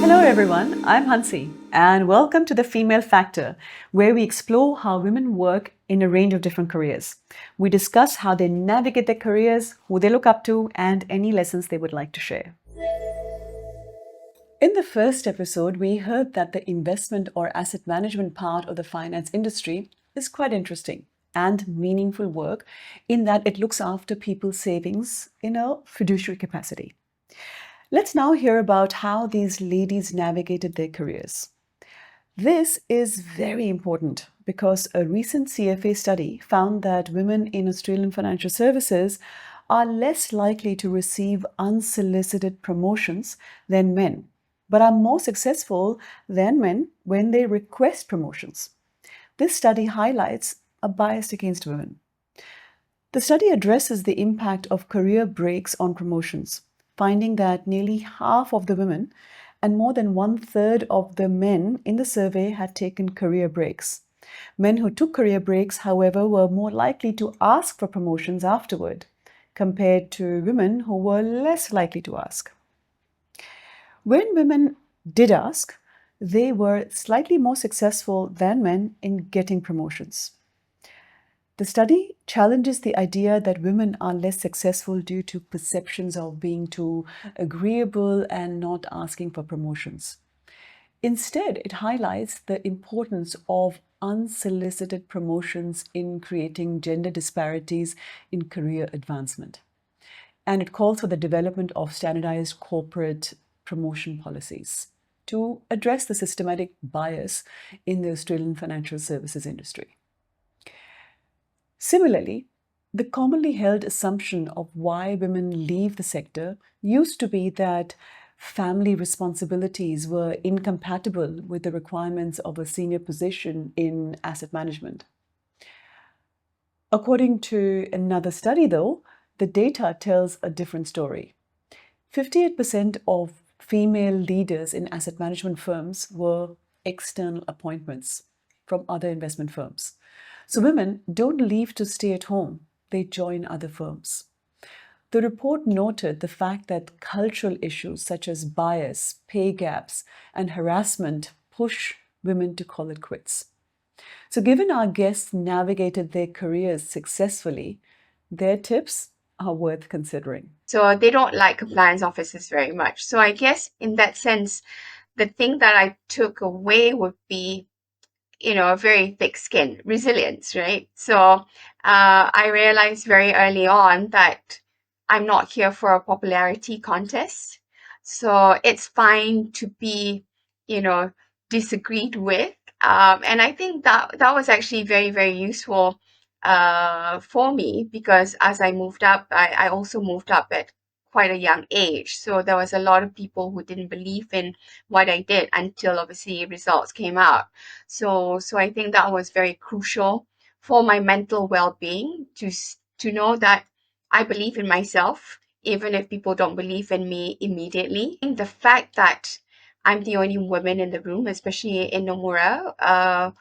Hello, everyone. I'm Hansi, and welcome to the Female Factor, where we explore how women work in a range of different careers. We discuss how they navigate their careers, who they look up to, and any lessons they would like to share. In the first episode, we heard that the investment or asset management part of the finance industry is quite interesting and meaningful work in that it looks after people's savings in a fiduciary capacity. Let's now hear about how these ladies navigated their careers. This is very important because a recent CFA study found that women in Australian financial services are less likely to receive unsolicited promotions than men, but are more successful than men when they request promotions. This study highlights a bias against women. The study addresses the impact of career breaks on promotions, finding that nearly half of the women and more than one-third of the men in the survey had taken career breaks. Men who took career breaks, however, were more likely to ask for promotions afterward, compared to women who were less likely to ask. When women did ask, they were slightly more successful than men in getting promotions. The study challenges the idea that women are less successful due to perceptions of being too agreeable and not asking for promotions. Instead, it highlights the importance of unsolicited promotions in creating gender disparities in career advancement. And it calls for the development of standardized corporate promotion policies to address the systematic bias in the Australian financial services industry. Similarly, the commonly held assumption of why women leave the sector used to be that family responsibilities were incompatible with the requirements of a senior position in asset management. According to another study, though, the data tells a different story. 58% of female leaders in asset management firms were external appointments from other investment firms. So women don't leave to stay at home, they join other firms. The report noted the fact that cultural issues such as bias, pay gaps, and harassment push women to call it quits. So, given our guests navigated their careers successfully, their tips are worth considering. So they don't like compliance officers very much. So I guess in that sense, the thing that I took away would be, a very thick skin, resilience, right? So I realized very early on that I'm not here for a popularity contest. So it's fine to be, disagreed with. And I think that was actually very, very useful for me, because as I moved up, I also moved up at quite a young age. So there was a lot of people who didn't believe in what I did until obviously results came out. So I think that was very crucial for my mental well-being to know that I believe in myself, even if people don't believe in me immediately. The fact that I'm the only woman in the room, especially in Nomura,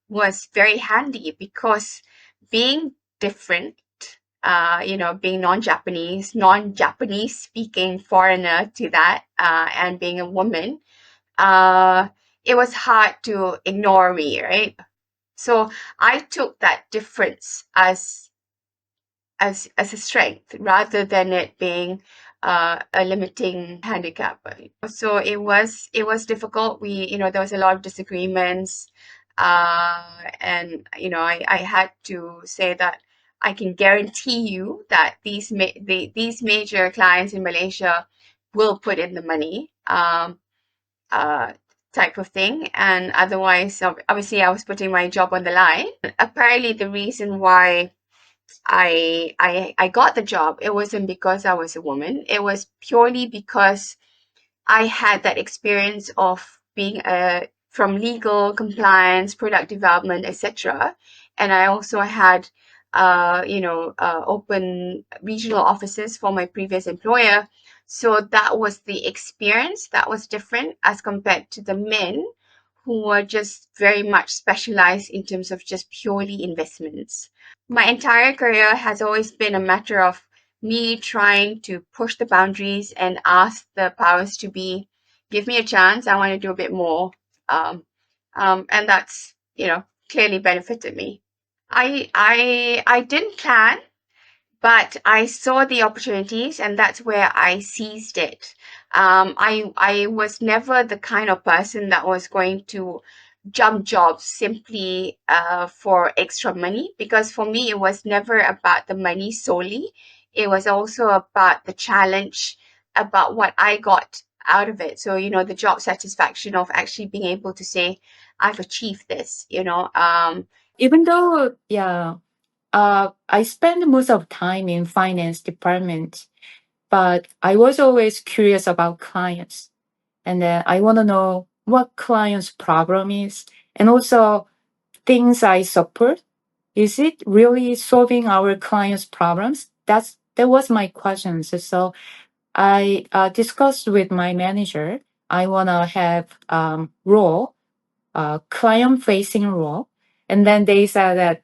was very handy, because being different, being non-Japanese speaking foreigner to that, and being a woman, uh, it was hard to ignore me, right? So I took that difference as a strength rather than it being a limiting handicap. So it was difficult. There was a lot of disagreements, and I had to say that I can guarantee you that these major clients in Malaysia will put in the money, uh, type of thing, and otherwise, obviously, I was putting my job on the line. Apparently, the reason why I got the job, it wasn't because I was a woman. It was purely because I had that experience of being from legal, compliance, product development, etc. And I also had open regional offices for my previous employer. So that was the experience that was different as compared to the men who were just very much specialized in terms of just purely investments. My entire career has always been a matter of me trying to push the boundaries and ask the powers to be, give me a chance. I want to do a bit more. Um, and that's, clearly benefited me. I didn't plan, but I saw the opportunities, and that's where I seized it. I was never the kind of person that was going to jump jobs simply for extra money, because for me it was never about the money solely. It was also about the challenge, about what I got out of it. So the job satisfaction of actually being able to say I've achieved this. Even though, yeah, I spend most of time in finance department, but I was always curious about clients. And then I want to know what client's problem is and also things I support. Is it really solving our clients' problems? That was my question. So I discussed with my manager. I want to have role, client facing role. And then they said that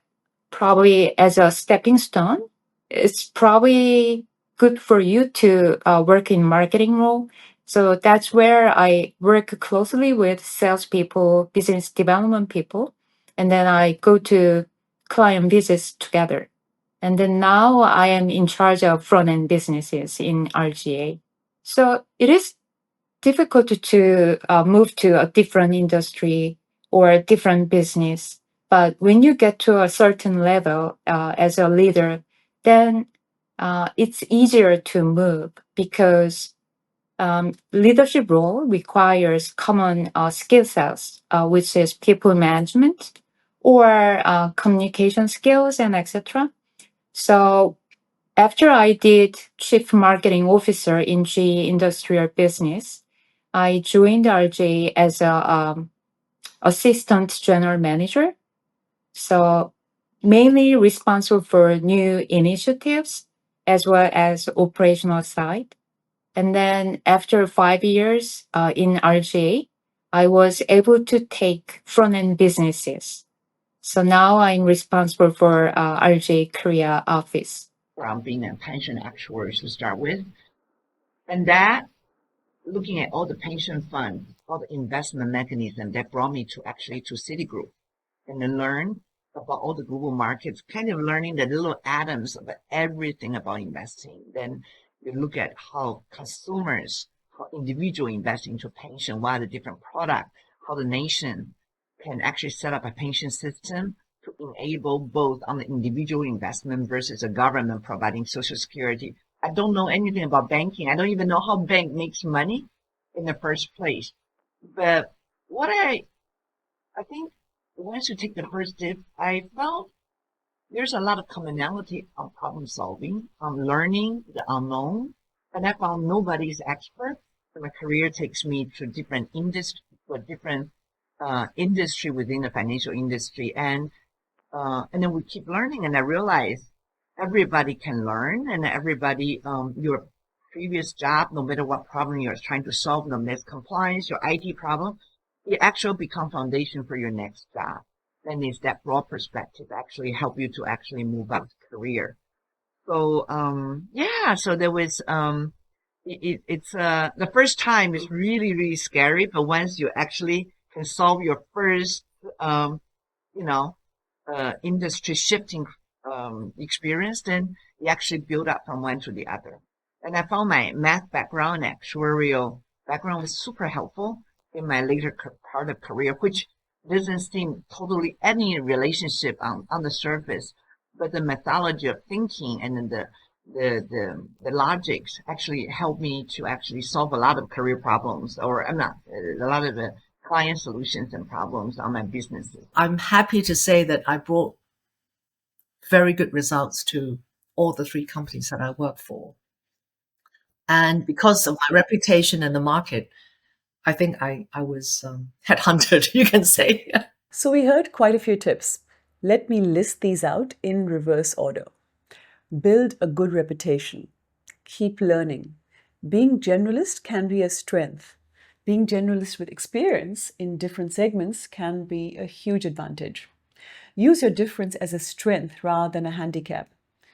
probably as a stepping stone, it's probably good for you to work in marketing role. So that's where I work closely with salespeople, business development people, and then I go to client visits together. And then now I am in charge of front end businesses in RGA. So it is difficult to move to a different industry or a different business. But when you get to a certain level as a leader, then it's easier to move because leadership role requires common skill sets, which is people management or communication skills and etc. So after I did chief marketing officer in GE Industrial Business, I joined RJ as a assistant general manager. So mainly responsible for new initiatives as well as operational side. And then after 5 years in RJ, I was able to take front end businesses. So now I'm responsible for RJ Korea office. From being a pension actuary to start with. And that, looking at all the pension funds, all the investment mechanism that brought me to actually to Citigroup and then learn about all the global markets, kind of learning the little atoms of everything about investing. Then you look at how consumers, how individual invest into pension, what are the different products, how the nation can actually set up a pension system to enable both on the individual investment versus a government providing social security. I don't know anything about banking. I don't even know how bank makes money in the first place. But what I think once you take the first step, I felt there's a lot of commonality on problem solving, on learning the unknown, and I found nobody's expert. So my career takes me to different industry, to a different industry within the financial industry, and then we keep learning. And I realized everybody can learn, and everybody, your previous job, no matter what problem you're trying to solve, no matter it's compliance, your IT problem, it actually become foundation for your next job. Then is that broad perspective actually help you to actually move up career. So yeah, so there was it's the first time is really really scary, but once you actually can solve your first you know industry shifting experience, then you actually build up from one to the other. And I found my math background and actuarial background was super helpful in my later part of career, which doesn't seem totally any relationship on the surface, but the methodology of thinking and then the logics actually helped me to actually solve a lot of career problems, or I'm not a lot of the client solutions and problems on my businesses. I'm happy to say that I brought very good results to all the three companies that I work for. And because of my reputation in the market, I think I was headhunted, you can say. So we heard quite a few tips. Let me list these out in reverse order. Build a good reputation. Keep learning. Being generalist can be a strength. Being generalist with experience in different segments can be a huge advantage. Use your difference as a strength rather than a handicap.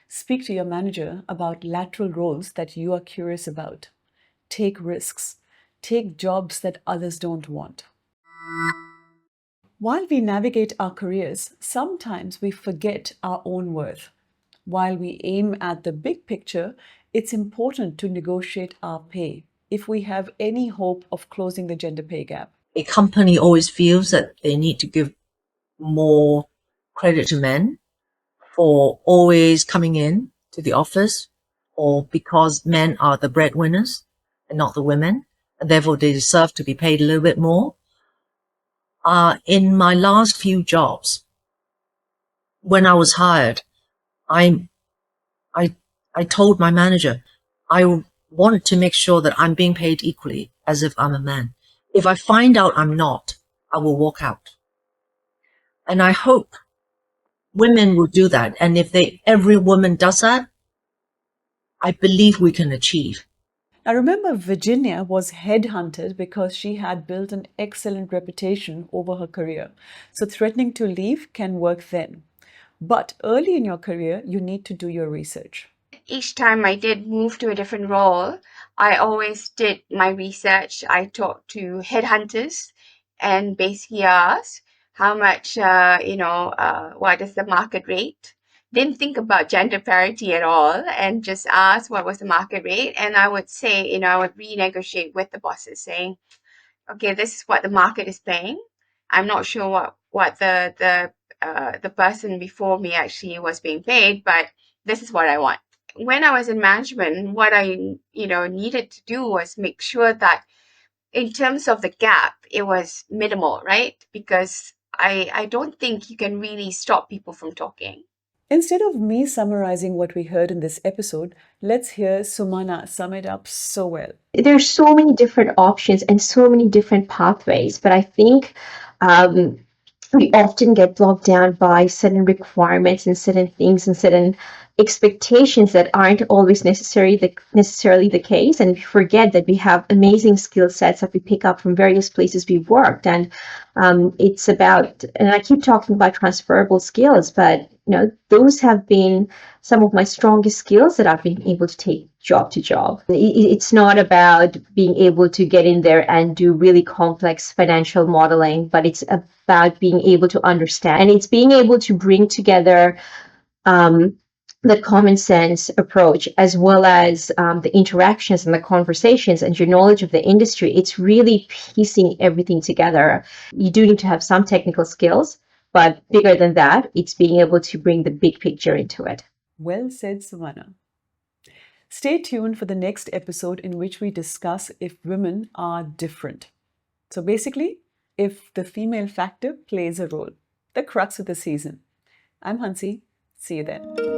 Speak to your manager about lateral roles that you are curious about. Take risks. Take jobs that others don't want. While we navigate our careers, sometimes we forget our own worth. While we aim at the big picture, it's important to negotiate our pay if we have any hope of closing the gender pay gap. A company always feels that they need to give more credit to men for always coming in to the office, or because men are the breadwinners and not the women, and therefore they deserve to be paid a little bit more. In my last few jobs, when I was hired, I, I, I told my manager I wanted to make sure that I'm being paid equally as if I'm a man. If I find out I'm not, I will walk out. And I hope women will do that. And if every woman does that, I believe we can achieve. Now remember, Virginia was headhunted because she had built an excellent reputation over her career. So threatening to leave can work then. But early in your career, you need to do your research. Each time I did move to a different role, I always did my research. I talked to headhunters and basically asked how much, what is the market rate? Didn't think about gender parity at all and just asked what was the market rate. And I would say, I would renegotiate with the bosses saying, okay, this is what the market is paying. I'm not sure what the person before me actually was being paid, but this is what I want. When I was in management, what I needed to do was make sure that in terms of the gap, it was minimal, right? Because I don't think you can really stop people from talking. Instead of me summarizing what we heard in this episode, let's hear Sumana sum it up so well. There's so many different options and so many different pathways, but I think we often get bogged down by certain requirements and certain things and certain expectations that aren't always necessarily the case, and we forget that we have amazing skill sets that we pick up from various places we've worked. And it's about, and I keep talking about transferable skills, but those have been some of my strongest skills that I've been able to take job to job. It's not about being able to get in there and do really complex financial modeling, but it's about being able to understand, and it's being able to bring together the common sense approach, as well as the interactions and the conversations and your knowledge of the industry. It's really piecing everything together. You do need to have some technical skills, but bigger than that, it's being able to bring the big picture into it. Well said, Sumana. Stay tuned for the next episode in which we discuss if women are different. So basically, if the female factor plays a role, the crux of the season. I'm Hansi. See you then.